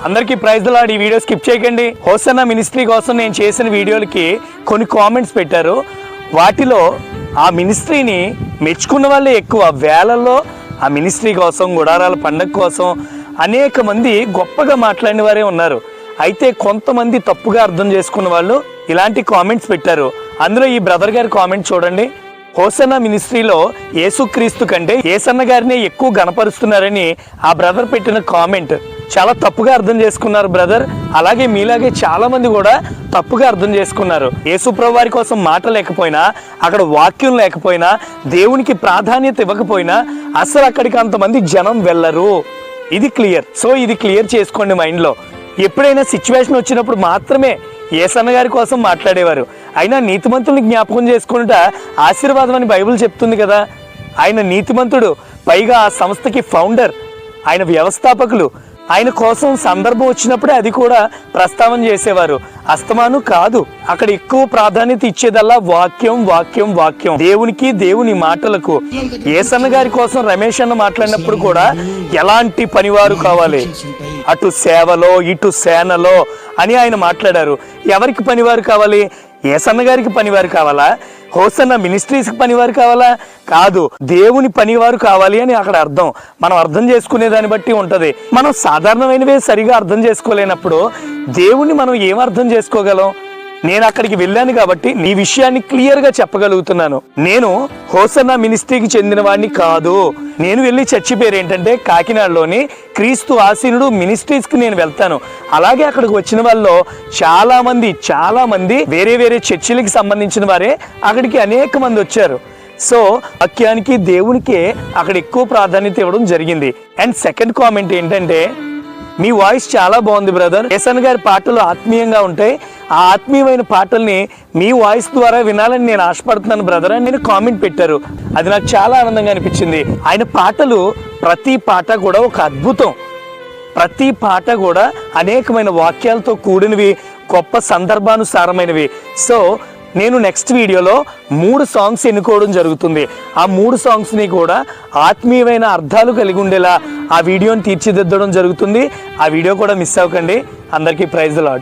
అందరికీ praise the lord. ఈ video skip చేయకండి. హోసన్నా మినిస్ట్రీ కోసం నేను చేసిన వీడియోలకి కొన్ని కామెంట్స్ పెట్టారు. వాటిలో ఆ మినిస్ట్రీని మెచ్చుకున్న వాళ్ళే ఎక్కువ. వేలల్లో ఆ మినిస్ట్రీ కోసం, గుడారాల పండగ కోసం అనేక మంది గొప్పగా మాట్లాడిన వారే ఉన్నారు. అయితే కొంతమంది తప్పుగా అర్థం చేసుకున్న వాళ్ళు ఇలాంటి కామెంట్స్ పెట్టారు. అందులో ఈ బ్రదర్ గారి కామెంట్ చూడండి. హోసన్నా మినిస్ట్రీలో యేసుక్రీస్తు కంటే యేసన్న గారిని ఎక్కువ గణపరుస్తున్నారని ఆ బ్రదర్ పెట్టిన కామెంట్ చాలా తప్పుగా అర్థం చేసుకున్నారు బ్రదర్. అలాగే మీలాగే చాలా మంది కూడా తప్పుగా అర్థం చేసుకున్నారు. యేసుప్రభు వారి కోసం మాట లేకపోయినా, అక్కడ వాక్యం లేకపోయినా, దేవునికి ప్రాధాన్యత ఇవ్వకపోయినా అసలు అక్కడికి అంతమంది జనం వెళ్ళరు. ఇది క్లియర్. సో ఇది క్లియర్ చేసుకోండి మైండ్లో. ఎప్పుడైనా సిచ్యువేషన్ వచ్చినప్పుడు మాత్రమే యేసన్న గారి కోసం మాట్లాడేవారు. అయినా నీతిమంతుల్ని జ్ఞాపకం చేసుకుంటా ఆశీర్వాదం అని బైబిల్ చెప్తుంది కదా. ఆయన నీతిమంతుడు, పైగా ఆ సంస్థకి ఫౌండర్, ఆయన వ్యవస్థాపకులు. ఆయన కోసం సందర్భం వచ్చినప్పుడే అది కూడా ప్రస్తావన చేసేవారు, అస్తమాను కాదు. అక్కడ ఎక్కువ ప్రాధాన్యత ఇచ్చేదల్లా వాక్యం, వాక్యం, వాక్యం, దేవునికి, దేవుని మాటలకు. యేసన్న గారి కోసం రమేష్ అన్న మాట్లాడినప్పుడు కూడా ఎలాంటి పనివారు కావాలి, అటు సేవలో ఇటు సేనలో అని ఆయన మాట్లాడారు. ఎవరికి పనివారు కావాలి? యేసన్న గారికి పనివారు కావాలా? హోసన్నా మినిస్ట్రీస్కి పనివారు కావాలా? కాదు, దేవుని పనివారు కావాలి అని అక్కడ అర్థం. మనం అర్థం చేసుకునే దాన్ని బట్టి ఉంటది. మనం సాధారణమైనవే సరిగా అర్థం చేసుకోలేనప్పుడు దేవుణ్ణి మనం ఏం అర్థం చేసుకోగలం? నేను అక్కడికి వెళ్ళాను కాబట్టి ఈ విషయాన్ని క్లియర్ గా చెప్పగలుగుతున్నాను. నేను హోసన్నా మినిస్ట్రీకి చెందిన వాడిని కాదు. నేను వెళ్ళి చర్చి పేరు ఏంటంటే కాకినాడలోని క్రీస్తు ఆసీనుడు మినిస్ట్రీస్ కి నేను వెళ్తాను. అలాగే అక్కడికి వచ్చిన వాళ్ళలో చాలా మంది వేరే వేరే చర్చిలకి సంబంధించిన వారే అక్కడికి అనేక మంది వచ్చారు. సో వాక్యానికి, దేవునికి అక్కడ ఎక్కువ ప్రాధాన్యత ఇవ్వడం జరిగింది. అండ్ సెకండ్ కామెంట్ ఏంటంటే, మీ వాయిస్ చాలా బాగుంది బ్రదర్, యేసన్న గారి పాటలు ఆత్మీయంగా ఉంటాయి, ఆ ఆత్మీయమైన పాటల్ని మీ వాయిస్ ద్వారా వినాలని నేను ఆశపడుతున్నాను బ్రదర్ అని నేను కామెంట్ పెట్టారు. అది నాకు చాలా ఆనందంగా అనిపించింది. ఆయన పాటలు ప్రతి పాట కూడా ఒక అద్భుతం. ప్రతి పాట కూడా అనేకమైన వాక్యాలతో కూడినవి, గొప్ప సందర్భానుసారమైనవి. సో నేను నెక్స్ట్ వీడియోలో 3 సాంగ్స్ ఎన్నుకోవడం జరుగుతుంది. ఆ 3 సాంగ్స్ని కూడా ఆత్మీయమైన అర్థాలు కలిగి ఉండేలా ఆ వీడియోని తీర్చిదిద్దడం జరుగుతుంది. ఆ వీడియో కూడా మిస్ అవ్వకండి. అందరికీ ప్రైజ్ ది లార్డ్.